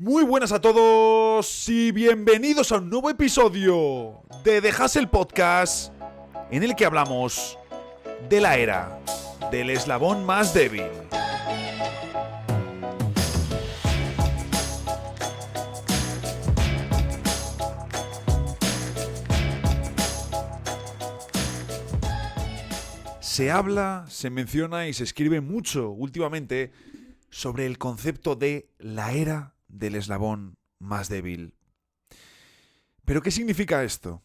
Muy buenas a todos y bienvenidos a un nuevo episodio de The Hustle Podcast, en el que hablamos de la era del eslabón más débil. Se habla, se menciona y se escribe mucho últimamente sobre el concepto de la era del eslabón más débil. ¿Pero qué significa esto?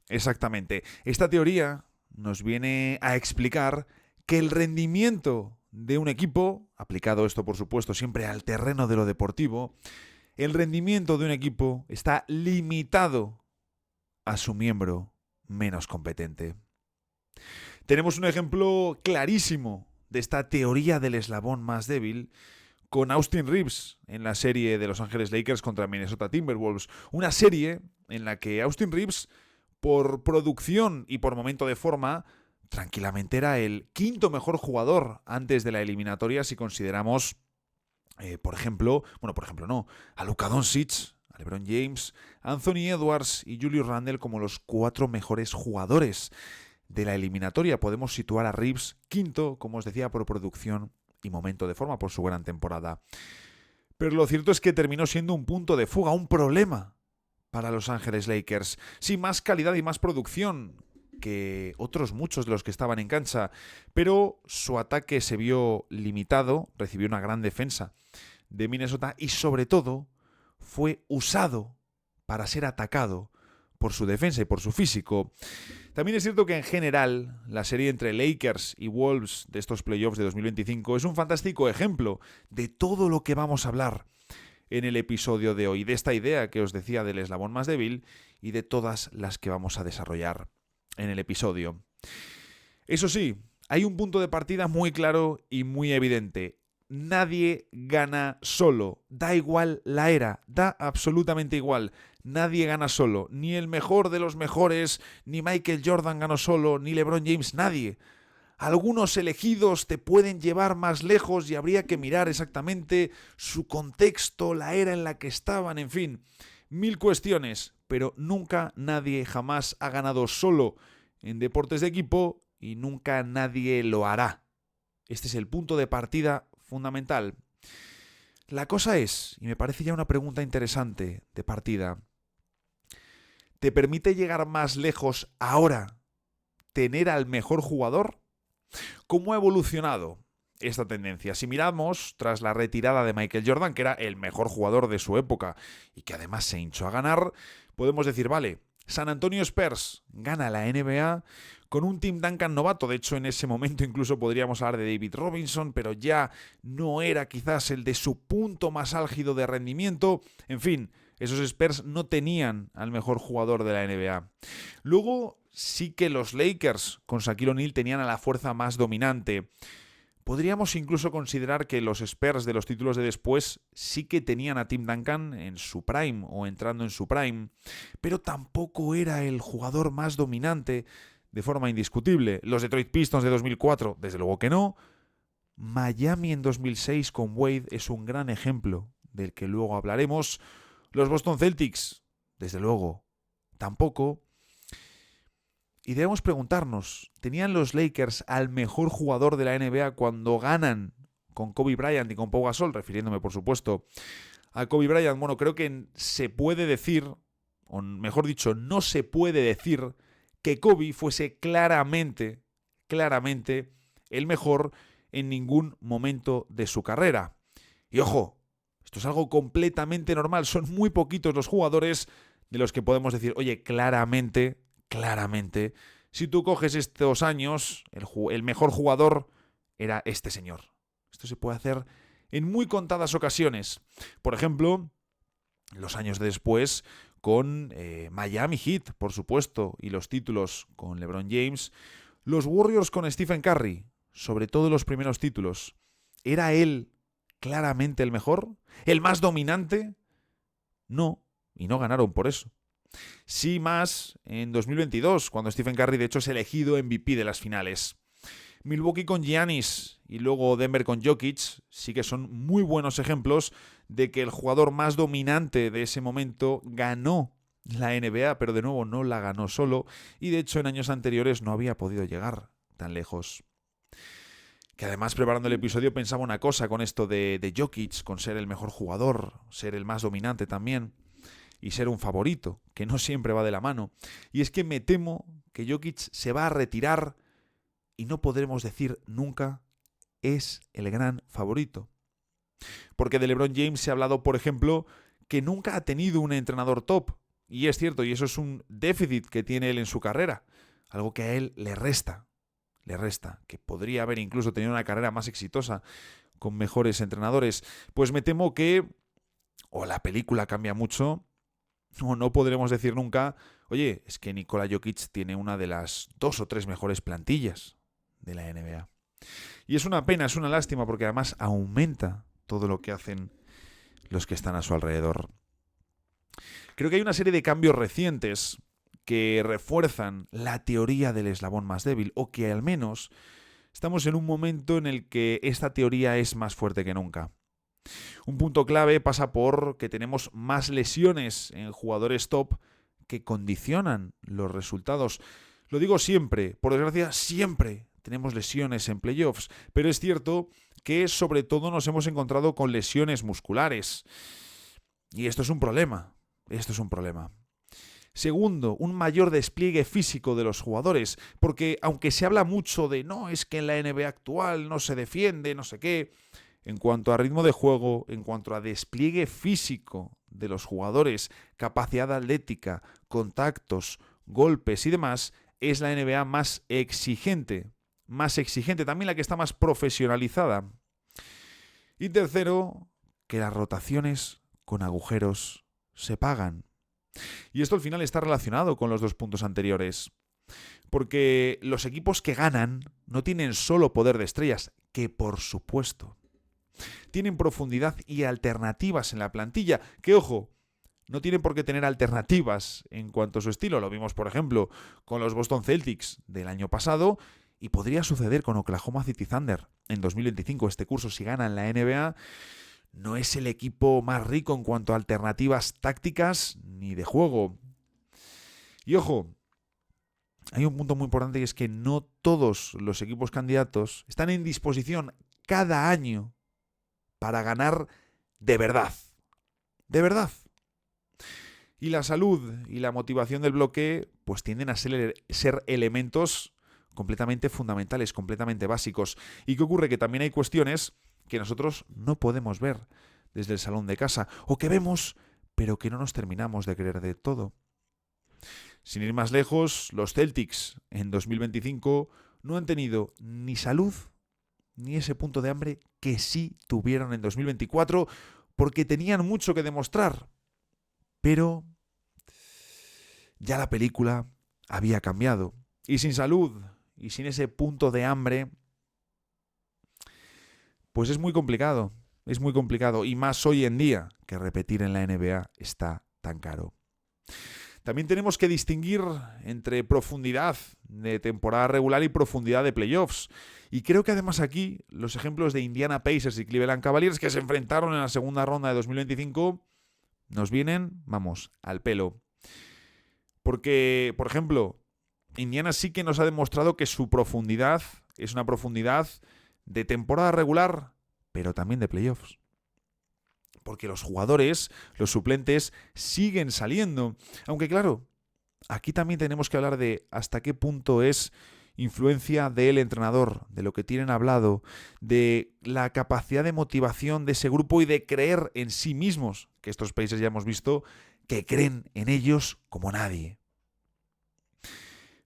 Exactamente, esta teoría nos viene a explicar que el rendimiento de un equipo, aplicado esto por supuesto siempre al terreno de lo deportivo, el rendimiento de un equipo está limitado a su miembro menos competente. Tenemos un ejemplo clarísimo de esta teoría del eslabón más débil con Austin Reeves en la serie de Los Ángeles Lakers contra Minnesota Timberwolves. Una serie en la que Austin Reeves, por producción y por momento de forma, tranquilamente era el quinto mejor jugador antes de la eliminatoria si consideramos, a Luka Doncic, a LeBron James, Anthony Edwards y Julius Randle como los cuatro mejores jugadores de la eliminatoria. Podemos situar a Reeves quinto, como os decía, por producción y momento de forma, por su gran temporada. Pero lo cierto es que terminó siendo un punto de fuga, un problema para Los Ángeles Lakers. Sí, más calidad y más producción que otros muchos de los que estaban en cancha, pero su ataque se vio limitado, recibió una gran defensa de Minnesota y sobre todo fue usado para ser atacado por su defensa y por su físico. También es cierto que en general la serie entre Lakers y Wolves de estos playoffs de 2025 es un fantástico ejemplo de todo lo que vamos a hablar en el episodio de hoy, de esta idea que os decía del eslabón más débil y de todas las que vamos a desarrollar en el episodio. Eso sí, hay un punto de partida muy claro y muy evidente. Nadie gana solo, da igual la era, da absolutamente igual. Nadie gana solo, ni el mejor de los mejores, ni Michael Jordan ganó solo, ni LeBron James, nadie. Algunos elegidos te pueden llevar más lejos y habría que mirar exactamente su contexto, la era en la que estaban, en fin, mil cuestiones, pero nunca nadie jamás ha ganado solo en deportes de equipo y nunca nadie lo hará. Este es el punto de partida fundamental. La cosa es, y me parece ya una pregunta interesante de partida, ¿te permite llegar más lejos ahora tener al mejor jugador? ¿Cómo ha evolucionado esta tendencia? Si miramos tras la retirada de Michael Jordan, que era el mejor jugador de su época y que además se hinchó a ganar, podemos decir, vale, San Antonio Spurs gana la NBA con un Tim Duncan novato. De hecho, en ese momento incluso podríamos hablar de David Robinson, pero ya no era quizás el de su punto más álgido de rendimiento. En fin, esos Spurs no tenían al mejor jugador de la NBA. Luego sí que los Lakers con Shaquille O'Neal tenían a la fuerza más dominante. Podríamos incluso considerar que los Spurs de los títulos de después sí que tenían a Tim Duncan en su prime o entrando en su prime, pero tampoco era el jugador más dominante de forma indiscutible. Los Detroit Pistons de 2004, desde luego que no. Miami en 2006 con Wade es un gran ejemplo del que luego hablaremos. Los Boston Celtics, desde luego, tampoco. Y debemos preguntarnos, ¿tenían los Lakers al mejor jugador de la NBA cuando ganan con Kobe Bryant y con Pau Gasol? Refiriéndome, por supuesto, a Kobe Bryant. Bueno, creo que se puede decir, o mejor dicho, no se puede decir que Kobe fuese claramente el mejor en ningún momento de su carrera. Y ojo, esto es algo completamente normal. Son muy poquitos los jugadores de los que podemos decir, oye, claramente, si tú coges estos años, el mejor jugador era este señor. Esto se puede hacer en muy contadas ocasiones. Por ejemplo, los años después con Miami Heat, por supuesto, y los títulos con LeBron James. Los Warriors con Stephen Curry, sobre todo los primeros títulos. ¿Era él claramente el mejor? ¿El más dominante? No, y no ganaron por eso. Sí, más en 2022, cuando Stephen Curry de hecho es elegido MVP de las finales. Milwaukee con Giannis y luego Denver con Jokic sí que son muy buenos ejemplos de que el jugador más dominante de ese momento ganó la NBA, pero de nuevo no la ganó solo, y de hecho en años anteriores no había podido llegar tan lejos. Que además, preparando el episodio, pensaba una cosa con esto de Jokic, con ser el mejor jugador, ser el más dominante también, y ser un favorito, que no siempre va de la mano. Y es que me temo que Jokic se va a retirar y no podremos decir nunca es el gran favorito. Porque de LeBron James se ha hablado, por ejemplo, que nunca ha tenido un entrenador top. Y es cierto, y eso es un déficit que tiene él en su carrera, algo que a él le resta, que podría haber incluso tenido una carrera más exitosa con mejores entrenadores. Pues me temo que o la película cambia mucho, o no podremos decir nunca, oye, es que Nikola Jokic tiene una de las 2 o 3 mejores plantillas de la NBA. Y es una pena, es una lástima, porque además aumenta todo lo que hacen los que están a su alrededor. Creo que hay una serie de cambios recientes que refuerzan la teoría del eslabón más débil, o que al menos estamos en un momento en el que esta teoría es más fuerte que nunca. Un punto clave pasa por que tenemos más lesiones en jugadores top que condicionan los resultados. Lo digo siempre, por desgracia, siempre tenemos lesiones en playoffs, pero es cierto que sobre todo nos hemos encontrado con lesiones musculares. Y esto es un problema. Segundo, un mayor despliegue físico de los jugadores, porque aunque se habla mucho de no, es que en la NBA actual no se defiende, no sé qué, en cuanto a ritmo de juego, en cuanto a despliegue físico de los jugadores, capacidad atlética, contactos, golpes y demás, es la NBA más exigente, también la que está más profesionalizada. Y tercero, que las rotaciones con agujeros se pagan. Y esto al final está relacionado con los 2 puntos anteriores. Porque los equipos que ganan no tienen solo poder de estrellas, que por supuesto tienen profundidad y alternativas en la plantilla, que ojo, no tienen por qué tener alternativas en cuanto a su estilo. Lo vimos, por ejemplo, con los Boston Celtics del año pasado, y podría suceder con Oklahoma City Thunder en 2025. Este curso, si ganan la NBA, no es el equipo más rico en cuanto a alternativas tácticas ni de juego. Y ojo, hay un punto muy importante, y es que no todos los equipos candidatos están en disposición cada año para ganar de verdad. De verdad. Y la salud y la motivación del bloque pues tienden a ser elementos completamente fundamentales, completamente básicos. ¿Y qué ocurre? Que también hay cuestiones que nosotros no podemos ver desde el salón de casa, o que vemos pero que no nos terminamos de creer de todo. Sin ir más lejos, los Celtics en 2025 no han tenido ni salud ni ese punto de hambre que sí tuvieron en 2024, porque tenían mucho que demostrar. Pero ya la película había cambiado. Y sin salud y sin ese punto de hambre, pues es muy complicado. Es muy complicado. Y más hoy en día, que repetir en la NBA está tan caro. También tenemos que distinguir entre profundidad de temporada regular y profundidad de playoffs. Y creo que además aquí los ejemplos de Indiana Pacers y Cleveland Cavaliers, que se enfrentaron en la segunda ronda de 2025, nos vienen, vamos, al pelo. Porque, por ejemplo, Indiana sí que nos ha demostrado que su profundidad es una profundidad de temporada regular, pero también de playoffs. Porque los jugadores, los suplentes, siguen saliendo. Aunque claro, aquí también tenemos que hablar de hasta qué punto es influencia del entrenador, de lo que tienen hablado, de la capacidad de motivación de ese grupo y de creer en sí mismos, que estos países ya hemos visto que creen en ellos como nadie.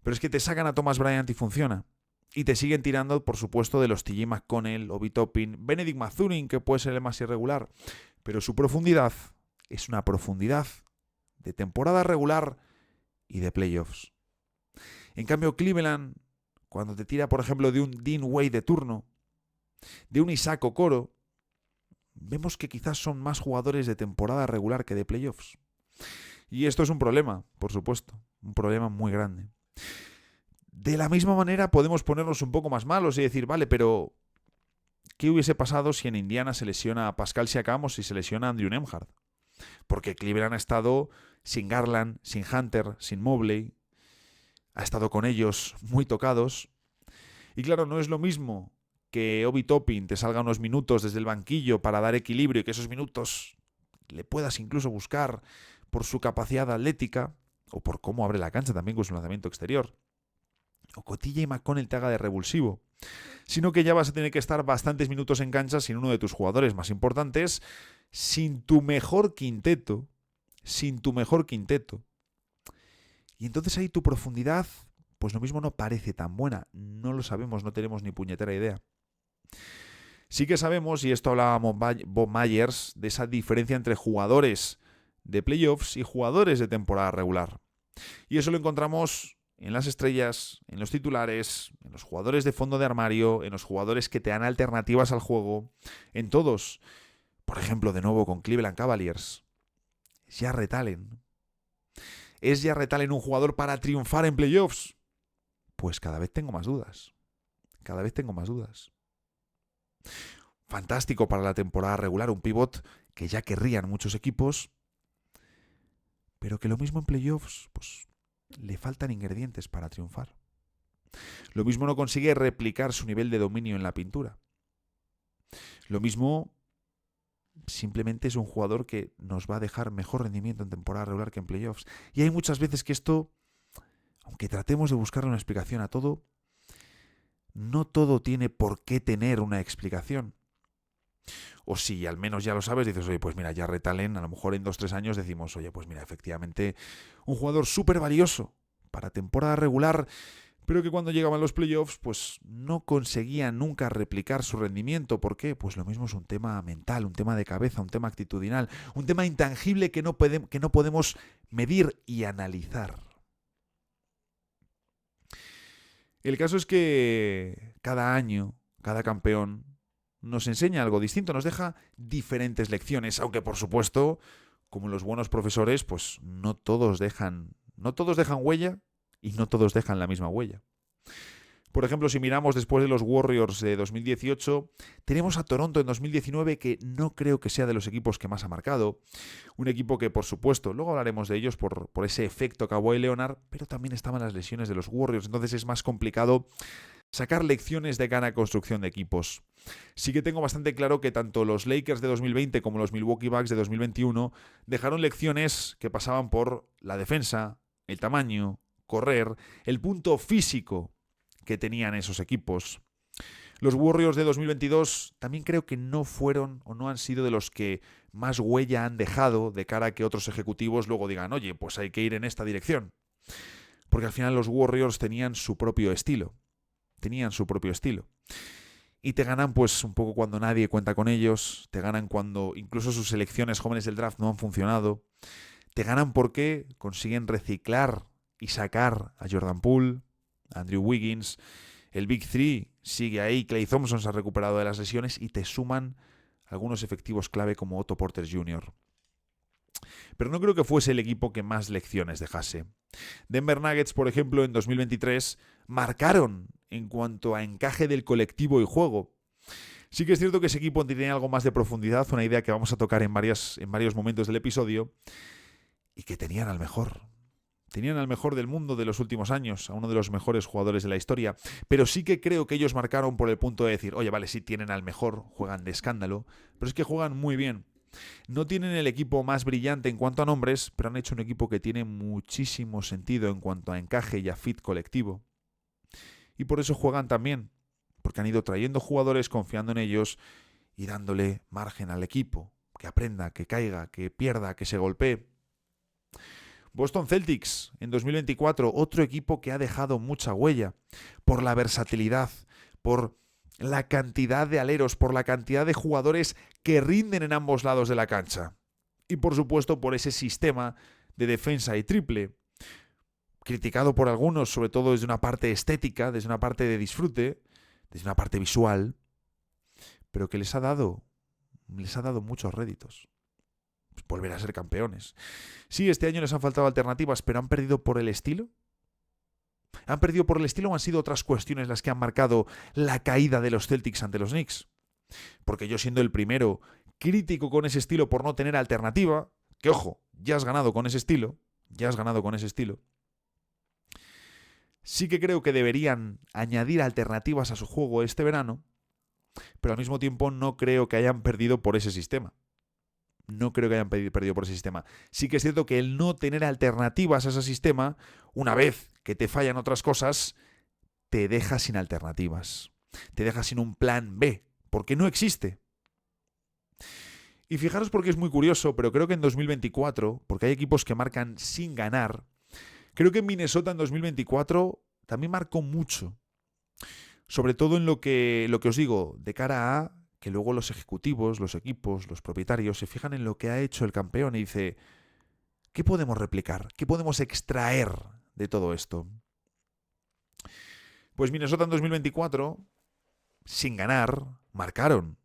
Pero es que te sacan a Thomas Bryant y funciona. Y te siguen tirando, por supuesto, de los TJ McConnell, Obi Toppin, Benedict Mathurin, que puede ser el más irregular. Pero su profundidad es una profundidad de temporada regular y de playoffs. En cambio, Cleveland, cuando te tira, por ejemplo, de un Dean Wade de turno, de un Isaac Okoro, vemos que quizás son más jugadores de temporada regular que de playoffs. Y esto es un problema, por supuesto, un problema muy grande. De la misma manera podemos ponernos un poco más malos y decir, vale, pero ¿qué hubiese pasado si en Indiana se lesiona a Pascal Siakam o si se lesiona a Andrew Nembhard? Porque Cleveland ha estado sin Garland, sin Hunter, sin Mobley, ha estado con ellos muy tocados. Y claro, no es lo mismo que Obi Toppin te salga unos minutos desde el banquillo para dar equilibrio y que esos minutos le puedas incluso buscar por su capacidad atlética o por cómo abre la cancha también con su lanzamiento exterior. O que TJ McConnell te haga de revulsivo. Sino que ya vas a tener que estar bastantes minutos en cancha sin uno de tus jugadores más importantes, sin tu mejor quinteto. Y entonces ahí tu profundidad, pues lo mismo no parece tan buena. No lo sabemos, no tenemos ni puñetera idea. Sí que sabemos, y esto hablábamos Bob Myers, de esa diferencia entre jugadores de playoffs y jugadores de temporada regular. Y eso lo encontramos en las estrellas, en los titulares, en los jugadores de fondo de armario, en los jugadores que te dan alternativas al juego, en todos. Por ejemplo, de nuevo con Cleveland Cavaliers. ¿Es Jarrett Allen un jugador para triunfar en playoffs? Pues cada vez tengo más dudas. Fantástico para la temporada regular, un pivot que ya querrían muchos equipos, pero que lo mismo en playoffs, pues le faltan ingredientes para triunfar. Lo mismo no consigue replicar su nivel de dominio en la pintura. Lo mismo simplemente es un jugador que nos va a dejar mejor rendimiento en temporada regular que en playoffs. Y hay muchas veces que esto, aunque tratemos de buscarle una explicación a todo, no todo tiene por qué tener una explicación. O si al menos ya lo sabes, dices, oye, pues mira, Jarrett Allen, a lo mejor en 2-3 años decimos, oye, pues mira, efectivamente, un jugador súper valioso para temporada regular, pero que cuando llegaban los playoffs, pues no conseguía nunca replicar su rendimiento. ¿Por qué? Pues lo mismo es un tema mental, un tema de cabeza, un tema actitudinal, un tema intangible que no podemos medir y analizar. El caso es que cada año, cada campeón nos enseña algo distinto, nos deja diferentes lecciones, aunque por supuesto, como los buenos profesores, pues no todos dejan huella y no todos dejan la misma huella. Por ejemplo, si miramos después de los Warriors de 2018, tenemos a Toronto en 2019, que no creo que sea de los equipos que más ha marcado. Un equipo que, por supuesto, luego hablaremos de ellos por ese efecto Kawhi Leonard, pero también estaban las lesiones de los Warriors, entonces es más complicado sacar lecciones de cara a construcción de equipos. Sí que tengo bastante claro que tanto los Lakers de 2020 como los Milwaukee Bucks de 2021 dejaron lecciones que pasaban por la defensa, el tamaño, correr, el punto físico que tenían esos equipos. Los Warriors de 2022 también creo que no fueron o no han sido de los que más huella han dejado de cara a que otros ejecutivos luego digan, oye, pues hay que ir en esta dirección. Porque al final los Warriors tenían su propio estilo. Y te ganan pues un poco cuando nadie cuenta con ellos, te ganan cuando incluso sus selecciones jóvenes del draft no han funcionado, te ganan porque consiguen reciclar y sacar a Jordan Poole, a Andrew Wiggins, el Big Three sigue ahí, Klay Thompson se ha recuperado de las lesiones y te suman algunos efectivos clave como Otto Porter Jr. Pero no creo que fuese el equipo que más lecciones dejase. Denver Nuggets, por ejemplo, en 2023 marcaron en cuanto a encaje del colectivo y juego. Sí que es cierto que ese equipo tenía algo más de profundidad, una idea que vamos a tocar en varios momentos del episodio, y que tenían al mejor. Tenían al mejor del mundo de los últimos años, a uno de los mejores jugadores de la historia, pero sí que creo que ellos marcaron por el punto de decir, oye, vale, sí tienen al mejor, juegan de escándalo, pero es que juegan muy bien. No tienen el equipo más brillante en cuanto a nombres, pero han hecho un equipo que tiene muchísimo sentido en cuanto a encaje y a fit colectivo. Y por eso juegan tan bien, porque han ido trayendo jugadores, confiando en ellos y dándole margen al equipo, que aprenda, que caiga, que pierda, que se golpee. Boston Celtics en 2024, otro equipo que ha dejado mucha huella por la versatilidad, por la cantidad de aleros, por la cantidad de jugadores que rinden en ambos lados de la cancha. Y por supuesto por ese sistema de defensa y triple, criticado por algunos, sobre todo desde una parte estética, desde una parte de disfrute, desde una parte visual, pero que les ha dado muchos réditos. Pues volver a ser campeones. Sí, este año les han faltado alternativas, pero ¿han perdido por el estilo? ¿Han perdido por el estilo o han sido otras cuestiones las que han marcado la caída de los Celtics ante los Knicks? Porque yo, siendo el primero crítico con ese estilo por no tener alternativa, que ojo, ya has ganado con ese estilo, sí que creo que deberían añadir alternativas a su juego este verano, pero al mismo tiempo no creo que hayan perdido por ese sistema. Sí que es cierto que el no tener alternativas a ese sistema, una vez que te fallan otras cosas, te deja sin alternativas. Te deja sin un plan B, porque no existe. Y fijaros porque es muy curioso, pero creo que en 2024, porque hay equipos que marcan sin ganar, creo que en Minnesota en 2024 también marcó mucho. Sobre todo en lo que os digo, de cara a que luego los ejecutivos, los equipos, los propietarios se fijan en lo que ha hecho el campeón y dice, ¿qué podemos replicar? ¿Qué podemos extraer de todo esto? Pues Minnesota en 2024, sin ganar, marcaron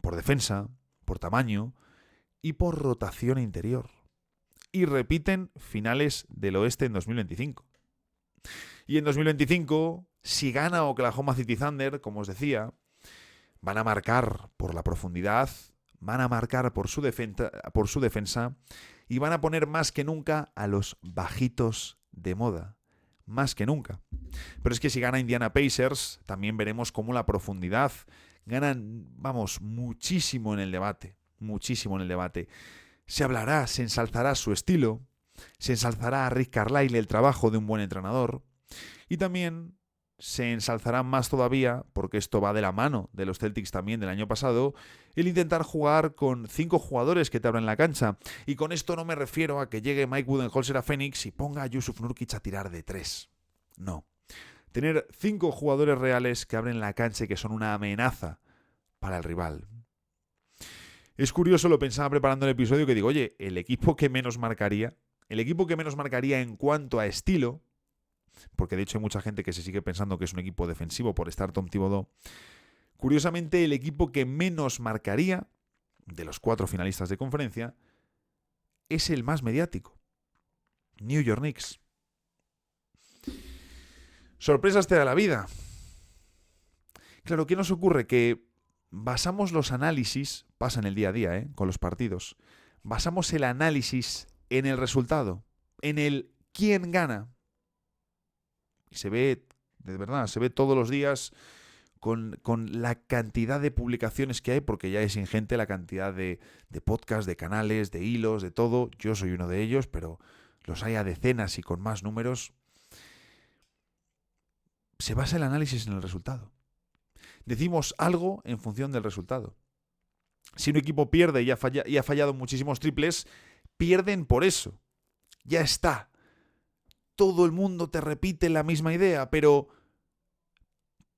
por defensa, por tamaño y por rotación interior. Y repiten finales del oeste en 2025. Y en 2025, si gana Oklahoma City Thunder, como os decía, van a marcar por la profundidad, van a marcar por su defensa y van a poner más que nunca a los bajitos de moda. Más que nunca. Pero es que si gana Indiana Pacers, también veremos cómo la profundidad ganan, muchísimo en el debate. Muchísimo en el debate. Se hablará, se ensalzará su estilo, se ensalzará a Rick Carlisle el trabajo de un buen entrenador y también se ensalzará más todavía, porque esto va de la mano de los Celtics también del año pasado, el intentar jugar con 5 jugadores que te abran la cancha. Y con esto no me refiero a que llegue Mike Budenholzer a Phoenix y ponga a Jusuf Nurkic a tirar de 3. No. Tener 5 jugadores reales que abren la cancha y que son una amenaza para el rival. Es curioso, lo pensaba preparando el episodio, que digo, oye, el equipo que menos marcaría en cuanto a estilo, porque de hecho hay mucha gente que se sigue pensando que es un equipo defensivo por estar Tom Thibodeau, curiosamente el equipo que menos marcaría, de los 4 finalistas de conferencia, es el más mediático. New York Knicks. Sorpresas te da la vida. Claro, ¿qué nos ocurre? Que basamos los análisis, pasa en el día a día, con los partidos, basamos el análisis en el resultado, en el quién gana. Y se ve, de verdad, se ve todos los días con la cantidad de publicaciones que hay, porque ya es ingente la cantidad de podcasts, de canales, de hilos, de todo. Yo soy uno de ellos, pero los hay a decenas y con más números. Se basa el análisis en el resultado. Decimos algo en función del resultado. Si un equipo pierde y ha fallado muchísimos triples, pierden por eso. Ya está. Todo el mundo te repite la misma idea, pero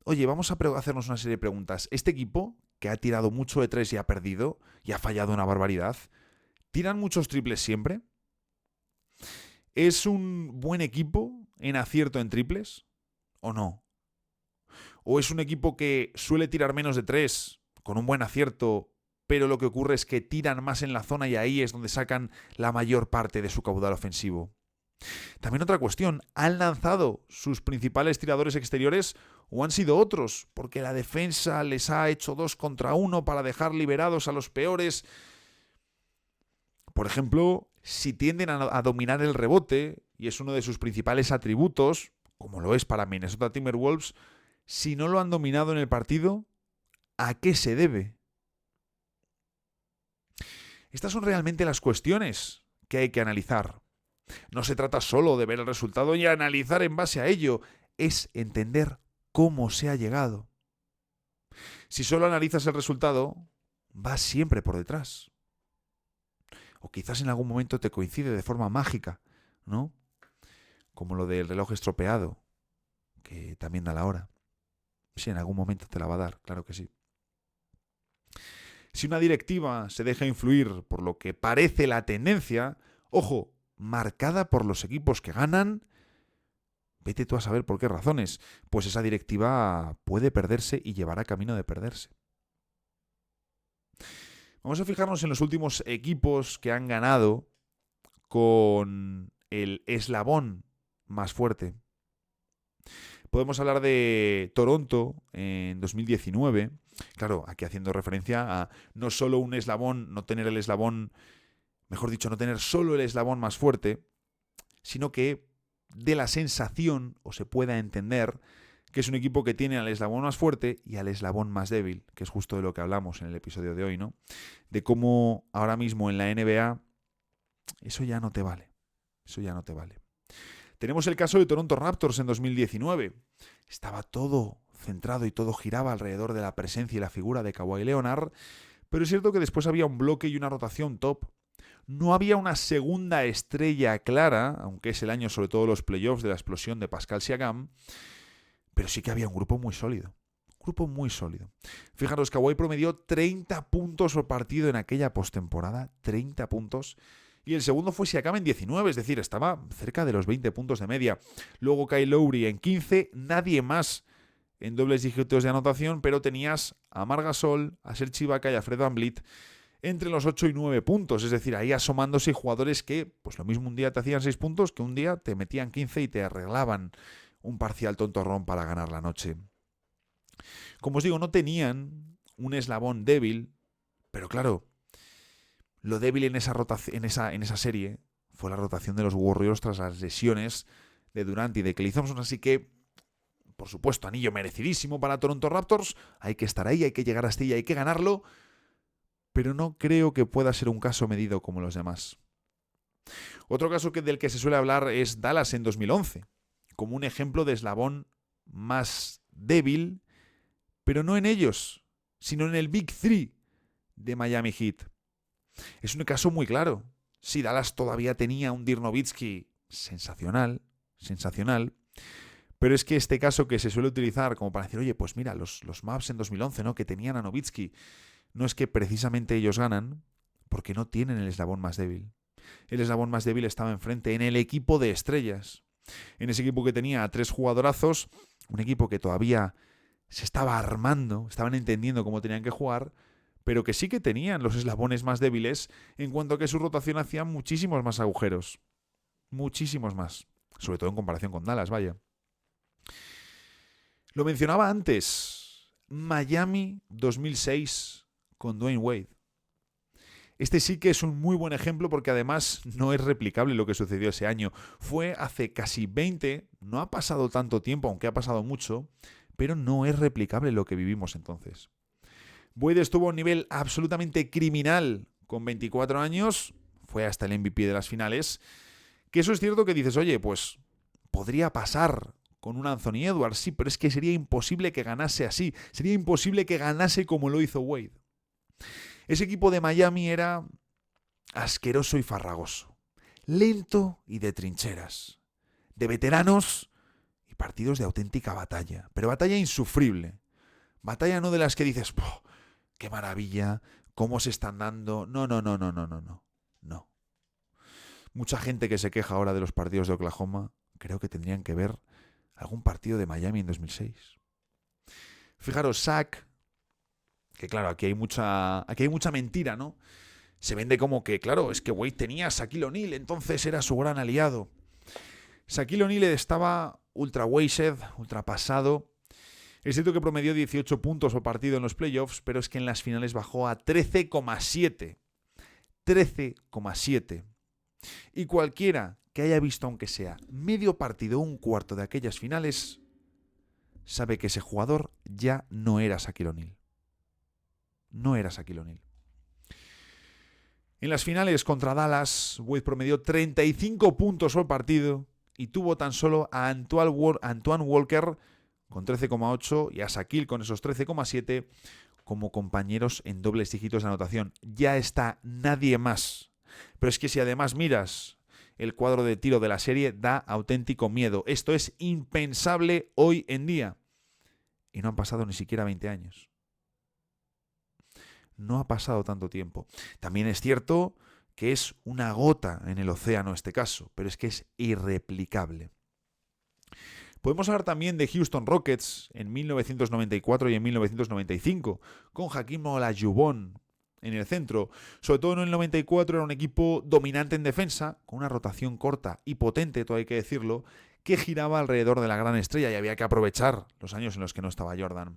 oye, vamos a hacernos una serie de preguntas. Este equipo, que ha tirado mucho de 3 y ha perdido, y ha fallado una barbaridad, ¿tiran muchos triples siempre? ¿Es un buen equipo en acierto en triples o no? ¿O es un equipo que suele tirar menos de 3 con un buen acierto, pero lo que ocurre es que tiran más en la zona y ahí es donde sacan la mayor parte de su caudal ofensivo? También otra cuestión, ¿han lanzado sus principales tiradores exteriores o han sido otros? Porque la defensa les ha hecho 2 contra 1 para dejar liberados a los peores. Por ejemplo, si tienden a dominar el rebote, y es uno de sus principales atributos, como lo es para Minnesota Timberwolves, si no lo han dominado en el partido, ¿a qué se debe? Estas son realmente las cuestiones que hay que analizar. No se trata solo de ver el resultado y analizar en base a ello, es entender cómo se ha llegado. Si solo analizas el resultado, vas siempre por detrás. O quizás en algún momento te coincide de forma mágica, ¿no? Como lo del reloj estropeado, que también da la hora. Sí, en algún momento te la va a dar, claro que sí. Si una directiva se deja influir por lo que parece la tendencia, ojo, marcada por los equipos que ganan, vete tú a saber por qué razones, pues esa directiva puede perderse y llevará camino de perderse. Vamos a fijarnos en los últimos equipos que han ganado con el eslabón más fuerte. Podemos hablar de Toronto en 2019, Claro, aquí haciendo referencia a no solo un eslabón, no tener el eslabón, mejor dicho, no tener solo el eslabón más fuerte, sino que dé la sensación, o se pueda entender, que es un equipo que tiene al eslabón más fuerte y al eslabón más débil, que es justo de lo que hablamos en el episodio de hoy, ¿no? De cómo ahora mismo en la NBA eso ya no te vale. Eso ya no te vale. Tenemos el caso de Toronto Raptors en 2019. Estaba todo centrado y todo giraba alrededor de la presencia y la figura de Kawhi Leonard, pero es cierto que después había un bloque y una rotación top. No había una segunda estrella clara, aunque es el año sobre todo los playoffs de la explosión de Pascal Siakam, pero sí que había un grupo muy sólido. Un grupo muy sólido. Fijaros, Kawhi promedió 30 puntos por partido en aquella postemporada. 30 puntos. Y el segundo fue Siakam en 19, es decir, estaba cerca de los 20 puntos de media. Luego Kyle Lowry en 15, nadie más en dobles dígitos de anotación, pero tenías a Marc Gasol, a Serge Ibaka y a Fred VanVleet entre los 8 y 9 puntos. Es decir, ahí asomándose jugadores que, pues lo mismo un día te hacían 6 puntos, que un día te metían 15 y te arreglaban un parcial tontorrón para ganar la noche. Como os digo, no tenían un eslabón débil, pero claro, lo débil en esa serie fue la rotación de los Warriors tras las lesiones de Durant y de Klay Thompson, así que, por supuesto, anillo merecidísimo para Toronto Raptors, hay que estar ahí, hay que llegar hasta ahí, hay que ganarlo, pero no creo que pueda ser un caso medido como los demás. Otro caso del que se suele hablar es Dallas en 2011, como un ejemplo de eslabón más débil, pero no en ellos, sino en el Big Three de Miami Heat. Es un caso muy claro. Sí, Dallas todavía tenía un Dirk Nowitzki sensacional, pero es que este caso que se suele utilizar como para decir, oye, pues mira, los Mavs en 2011, ¿no?, que tenían a Nowitzki, no es que precisamente ellos ganan porque no tienen el eslabón más débil. El eslabón más débil estaba enfrente, en el equipo de estrellas. En ese equipo que tenía a 3 jugadorazos, un equipo que todavía se estaba armando, estaban entendiendo cómo tenían que jugar, pero que sí que tenían los eslabones más débiles en cuanto a que su rotación hacía muchísimos más agujeros. Muchísimos más. Sobre todo en comparación con Dallas, vaya. Lo mencionaba antes. Miami 2006 con Dwayne Wade. Este sí que es un muy buen ejemplo porque además no es replicable lo que sucedió ese año. Fue hace casi 20, no ha pasado tanto tiempo, aunque ha pasado mucho, pero no es replicable lo que vivimos entonces. Wade estuvo a un nivel absolutamente criminal con 24 años, fue hasta el MVP de las finales, que eso es cierto que dices, oye, pues podría pasar con un Anthony Edwards, sí, pero es que sería imposible que ganase así, sería imposible que ganase como lo hizo Wade. Ese equipo de Miami era asqueroso y farragoso, lento y de trincheras, de veteranos y partidos de auténtica batalla, pero batalla insufrible, batalla no de las que dices, ¡qué maravilla! ¿Cómo se están dando? No. Mucha gente que se queja ahora de los partidos de Oklahoma, creo que tendrían que ver algún partido de Miami en 2006. Fijaros, Shaq, que claro, aquí hay mucha mentira, ¿no? Se vende como que, claro, es que Wade tenía a Shaquille O'Neal, entonces era su gran aliado. Shaquille O'Neal estaba ultra wasted, ultra pasado. Es cierto que promedió 18 puntos por partido en los playoffs, pero es que en las finales bajó a 13,7. 13,7. Y cualquiera que haya visto, aunque sea medio partido o un cuarto de aquellas finales, sabe que ese jugador ya no era Shaquille O'Neal. No era Shaquille O'Neal. En las finales contra Dallas, Wade promedió 35 puntos por partido y tuvo tan solo a Antoine Walker con 13,8 y a Shaquille con esos 13,7 como compañeros en dobles dígitos de anotación. Ya está nadie más. Pero es que si además miras el cuadro de tiro de la serie, da auténtico miedo. Esto es impensable hoy en día. Y no han pasado ni siquiera 20 años. No ha pasado tanto tiempo. También es cierto que es una gota en el océano este caso, pero es que es irreplicable. Podemos hablar también de Houston Rockets en 1994 y en 1995, con Hakeem Olajuwon en el centro. Sobre todo en el 94 era un equipo dominante en defensa, con una rotación corta y potente, todo hay que decirlo, que giraba alrededor de la gran estrella y había que aprovechar los años en los que no estaba Jordan.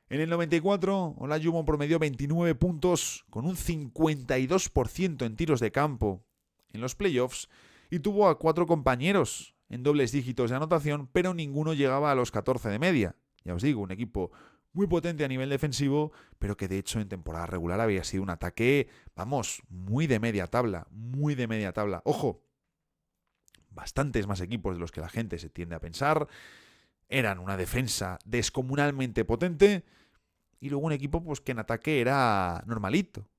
En el 94, Olajuwon promedió 29 puntos con un 52% en tiros de campo en los playoffs y tuvo a 4 compañeros en dobles dígitos de anotación, pero ninguno llegaba a los 14 de media. Ya os digo, un equipo muy potente a nivel defensivo, pero que de hecho en temporada regular había sido un ataque, vamos, muy de media tabla, muy de media tabla. Ojo, bastantes más equipos de los que la gente se tiende a pensar. Eran una defensa descomunalmente potente y luego un equipo pues que en ataque era normalito.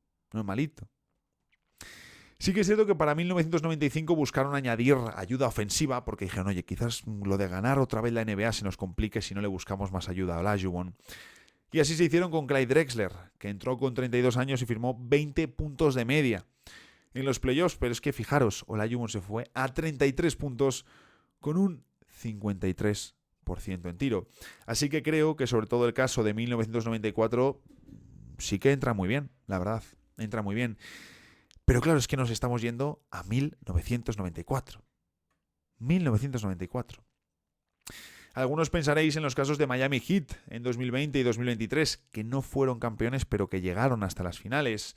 Sí que es cierto que para 1995 buscaron añadir ayuda ofensiva porque dijeron, oye, quizás lo de ganar otra vez la NBA se nos complique si no le buscamos más ayuda a Olajuwon. Y así se hicieron con Clyde Drexler, que entró con 32 años y firmó 20 puntos de media en los playoffs, pero es que fijaros, Olajuwon se fue a 33 puntos con un 53% en tiro. Así que creo que sobre todo el caso de 1994 sí que entra muy bien, la verdad, entra muy bien. Pero claro, es que nos estamos yendo a 1994. 1994. Algunos pensaréis en los casos de Miami Heat en 2020 y 2023, que no fueron campeones, pero que llegaron hasta las finales.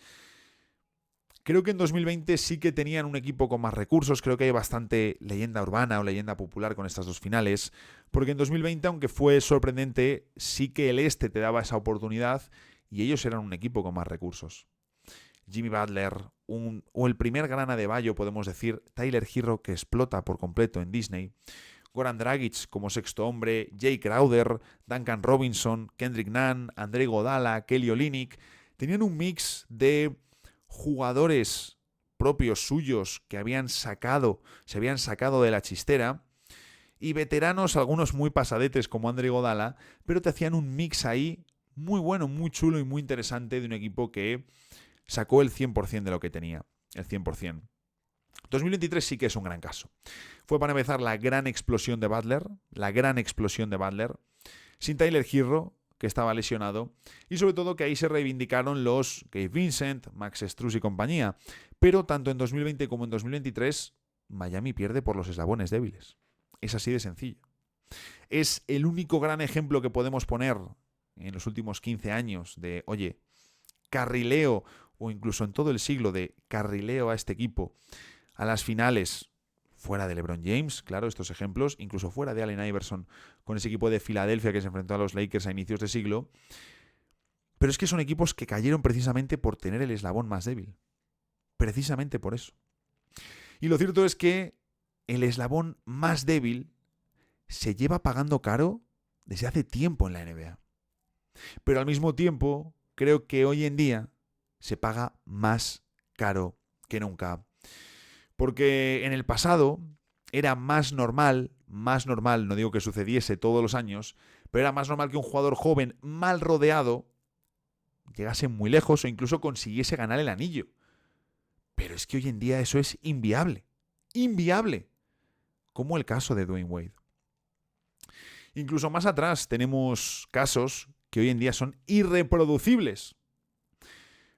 Creo que en 2020 sí que tenían un equipo con más recursos, creo que hay bastante leyenda urbana o leyenda popular con estas dos finales, porque en 2020, aunque fue sorprendente, sí que el este te daba esa oportunidad y ellos eran un equipo con más recursos. Jimmy Butler, o el primer gran Adebayo, podemos decir, Tyler Herro, que explota por completo en Disney, Goran Dragic como sexto hombre, Jay Crowder, Duncan Robinson, Kendrick Nunn, André Iguodala, Kelly Olynyk, tenían un mix de jugadores propios suyos que se habían sacado de la chistera y veteranos, algunos muy pasadetes como André Iguodala, pero te hacían un mix ahí muy bueno, muy chulo y muy interesante de un equipo que sacó el 100% de lo que tenía, el 100%. 2023 sí que es un gran caso. Fue para empezar la gran explosión de Butler, sin Tyler Herro, que estaba lesionado, y sobre todo que ahí se reivindicaron los Gabe Vincent, Max Strus y compañía. Pero tanto en 2020 como en 2023, Miami pierde por los eslabones débiles. Es así de sencillo. Es el único gran ejemplo que podemos poner en los últimos 15 años de, oye, carrileo, o incluso en todo el siglo de carrileo a este equipo a las finales, fuera de LeBron James, claro, estos ejemplos, incluso fuera de Allen Iverson con ese equipo de Filadelfia que se enfrentó a los Lakers a inicios de siglo. Pero es que son equipos que cayeron precisamente por tener el eslabón más débil. Precisamente por eso. Y lo cierto es que el eslabón más débil se lleva pagando caro desde hace tiempo en la NBA. Pero al mismo tiempo, creo que hoy en día se paga más caro que nunca. Porque en el pasado era más normal, no digo que sucediese todos los años, pero era más normal que un jugador joven mal rodeado llegase muy lejos o incluso consiguiese ganar el anillo. Pero es que hoy en día eso es inviable. Inviable. Como el caso de Dwayne Wade. Incluso más atrás tenemos casos que hoy en día son irreproducibles.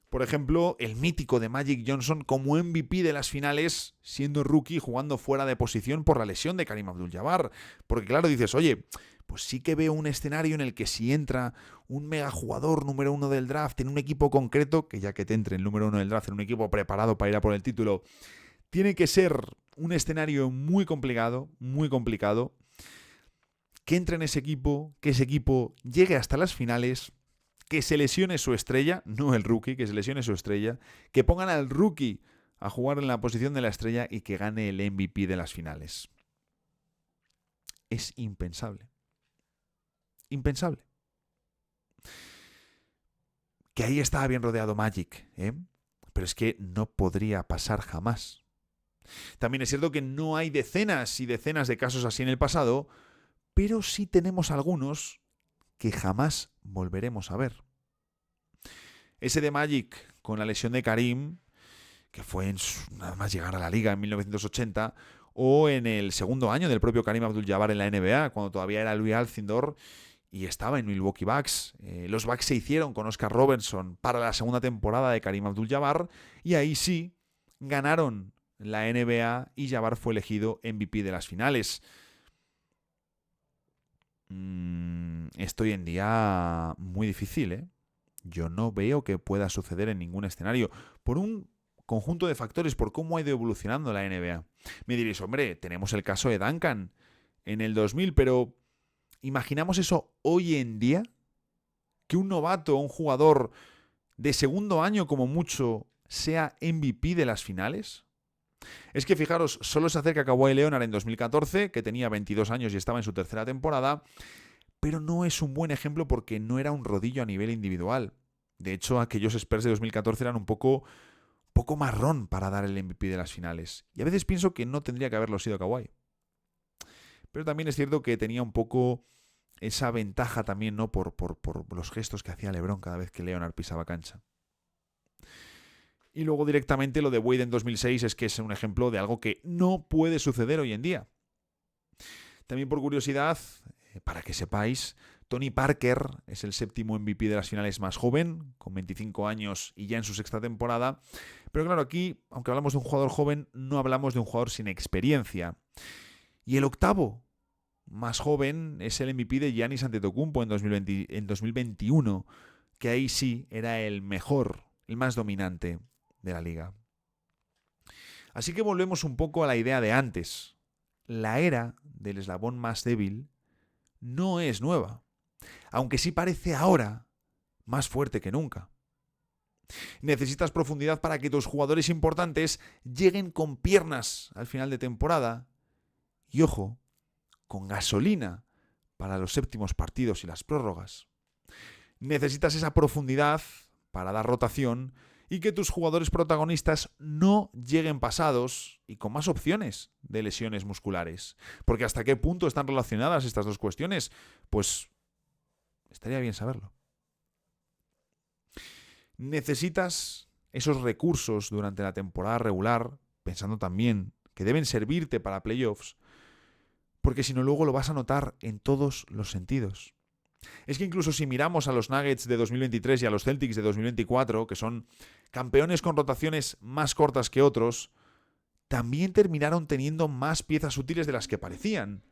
Por ejemplo, el mítico de Magic Johnson como MVP de las finales, siendo rookie jugando fuera de posición por la lesión de Kareem Abdul-Jabbar. Porque claro, dices, oye, pues sí que veo un escenario en el que si entra un mega jugador número 1 del draft en un equipo concreto, que ya que te entre el número 1 del draft en un equipo preparado para ir a por el título, tiene que ser un escenario muy complicado, que entre en ese equipo, que ese equipo llegue hasta las finales, que se lesione su estrella, no el rookie, que se lesione su estrella, que pongan al rookie a jugar en la posición de la estrella y que gane el MVP de las finales. Es impensable. Impensable. Que ahí estaba bien rodeado Magic, ¿eh? Pero es que no podría pasar jamás. También es cierto que no hay decenas y decenas de casos así en el pasado, pero sí tenemos algunos que jamás volveremos a ver. Ese de Magic con la lesión de Kareem, que fue nada más llegar a la liga en 1980, o en el segundo año del propio Kareem Abdul-Jabbar en la NBA, cuando todavía era Louis Alcindor y estaba en Milwaukee Bucks. Los Bucks se hicieron con Oscar Robertson para la segunda temporada de Kareem Abdul-Jabbar y ahí sí ganaron la NBA y Jabbar fue elegido MVP de las finales. esto hoy en día muy difícil, ¿eh? Yo no veo que pueda suceder en ningún escenario por un conjunto de factores, por cómo ha ido evolucionando la NBA. Me diréis, hombre, tenemos el caso de Duncan en el 2000, pero ¿imaginamos eso hoy en día? Que un novato o un jugador de segundo año como mucho sea MVP de las finales. Es que fijaros, solo se acerca Kawhi Leonard en 2014, que tenía 22 años y estaba en su tercera temporada, pero no es un buen ejemplo porque no era un rodillo a nivel individual. De hecho, aquellos Spurs de 2014 eran un poco marrón para dar el MVP de las finales. Y a veces pienso que no tendría que haberlo sido Kawhi. Pero también es cierto que tenía un poco esa ventaja también, ¿no? Por los gestos que hacía LeBron cada vez que Leonard pisaba cancha. Y luego directamente lo de Wade en 2006 es que es un ejemplo de algo que no puede suceder hoy en día. También por curiosidad, para que sepáis, Tony Parker es el séptimo MVP de las finales más joven, con 25 años y ya en su sexta temporada. Pero claro, aquí, aunque hablamos de un jugador joven, no hablamos de un jugador sin experiencia. Y el octavo más joven es el MVP de Giannis Antetokounmpo en 2021, que ahí sí era el mejor, el más dominante de la liga. Así que volvemos un poco a la idea de antes. La era del eslabón más débil no es nueva, aunque sí parece ahora más fuerte que nunca. Necesitas profundidad para que tus jugadores importantes lleguen con piernas al final de temporada y, ojo, con gasolina para los séptimos partidos y las prórrogas. Necesitas esa profundidad para dar rotación y que tus jugadores protagonistas no lleguen pasados y con más opciones de lesiones musculares. Porque ¿hasta qué punto están relacionadas estas dos cuestiones? Pues estaría bien saberlo. Necesitas esos recursos durante la temporada regular, pensando también que deben servirte para playoffs, porque si no luego lo vas a notar en todos los sentidos. Es que incluso si miramos a los Nuggets de 2023 y a los Celtics de 2024, que son campeones con rotaciones más cortas que otros, también terminaron teniendo más piezas útiles de las que parecían.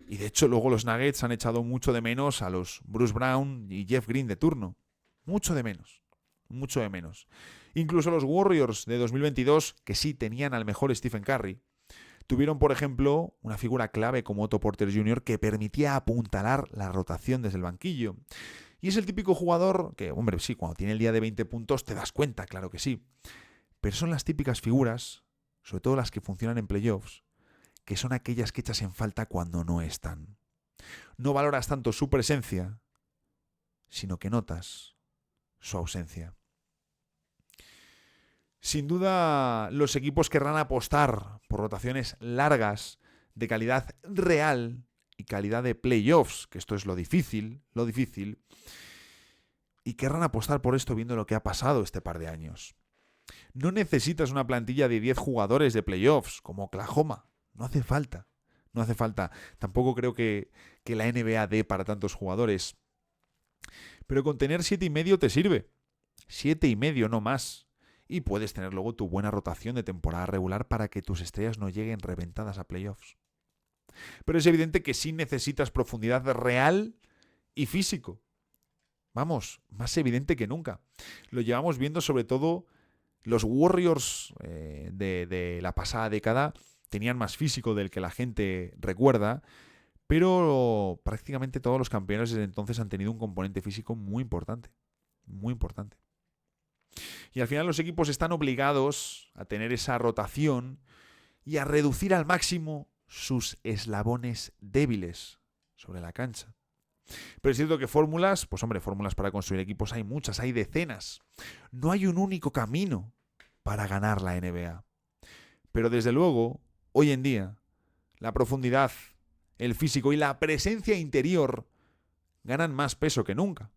Y de hecho luego los Nuggets han echado mucho de menos a los Bruce Brown y Jeff Green de turno. Mucho de menos. Mucho de menos. Incluso los Warriors de 2022, que sí tenían al mejor Stephen Curry, tuvieron, por ejemplo, una figura clave como Otto Porter Jr. que permitía apuntalar la rotación desde el banquillo. Y es el típico jugador que, hombre, sí, cuando tiene el día de 20 puntos te das cuenta, claro que sí. Pero son las típicas figuras, sobre todo las que funcionan en playoffs, que son aquellas que echas en falta cuando no están. No valoras tanto su presencia, sino que notas su ausencia. Sin duda, los equipos querrán apostar por rotaciones largas, de calidad real y calidad de playoffs, que esto es lo difícil, y querrán apostar por esto viendo lo que ha pasado este par de años. No necesitas una plantilla de 10 jugadores de playoffs, como Oklahoma. No hace falta. Tampoco creo que la NBA dé para tantos jugadores. Pero con tener 7,5 te sirve. 7,5, no más. Y puedes tener luego tu buena rotación de temporada regular para que tus estrellas no lleguen reventadas a playoffs. Pero es evidente que sí necesitas profundidad real y físico. Vamos, más evidente que nunca. Lo llevamos viendo sobre todo los Warriors de la pasada década. Tenían más físico del que la gente recuerda, pero prácticamente todos los campeones desde entonces han tenido un componente físico muy importante. Muy importante. Y al final los equipos están obligados a tener esa rotación y a reducir al máximo sus eslabones débiles sobre la cancha. Pero es cierto que fórmulas, pues hombre, fórmulas para construir equipos hay muchas, hay decenas. No hay un único camino para ganar la NBA. Pero desde luego, hoy en día, la profundidad, el físico y la presencia interior ganan más peso que nunca.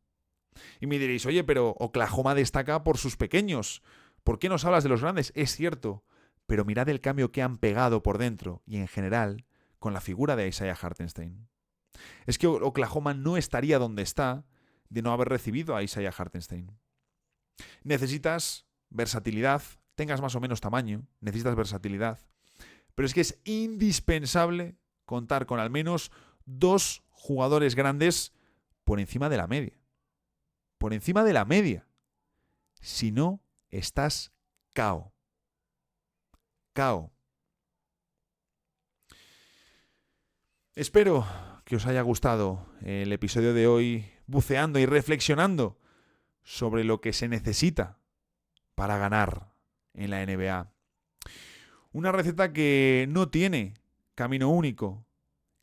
Y me diréis, oye, pero Oklahoma destaca por sus pequeños. ¿Por qué nos hablas de los grandes? Es cierto, pero mirad el cambio que han pegado por dentro y en general con la figura de Isaiah Hartenstein. Es que Oklahoma no estaría donde está de no haber recibido a Isaiah Hartenstein. Necesitas versatilidad, tengas más o menos tamaño, necesitas versatilidad, pero es que es indispensable contar con al menos 2 jugadores grandes por encima de la media. Por encima de la media. Si no, estás cao. Cao. Espero que os haya gustado el episodio de hoy, buceando y reflexionando sobre lo que se necesita para ganar en la NBA. Una receta que no tiene camino único,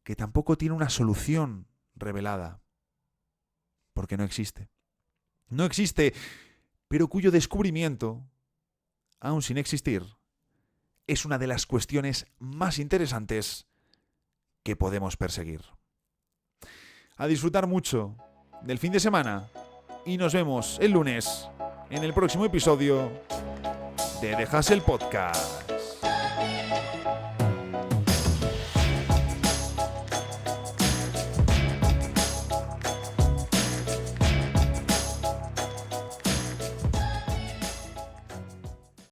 que tampoco tiene una solución revelada, porque no existe. No existe, pero cuyo descubrimiento, aún sin existir, es una de las cuestiones más interesantes que podemos perseguir. A disfrutar mucho del fin de semana y nos vemos el lunes en el próximo episodio de The Hustle Podcast.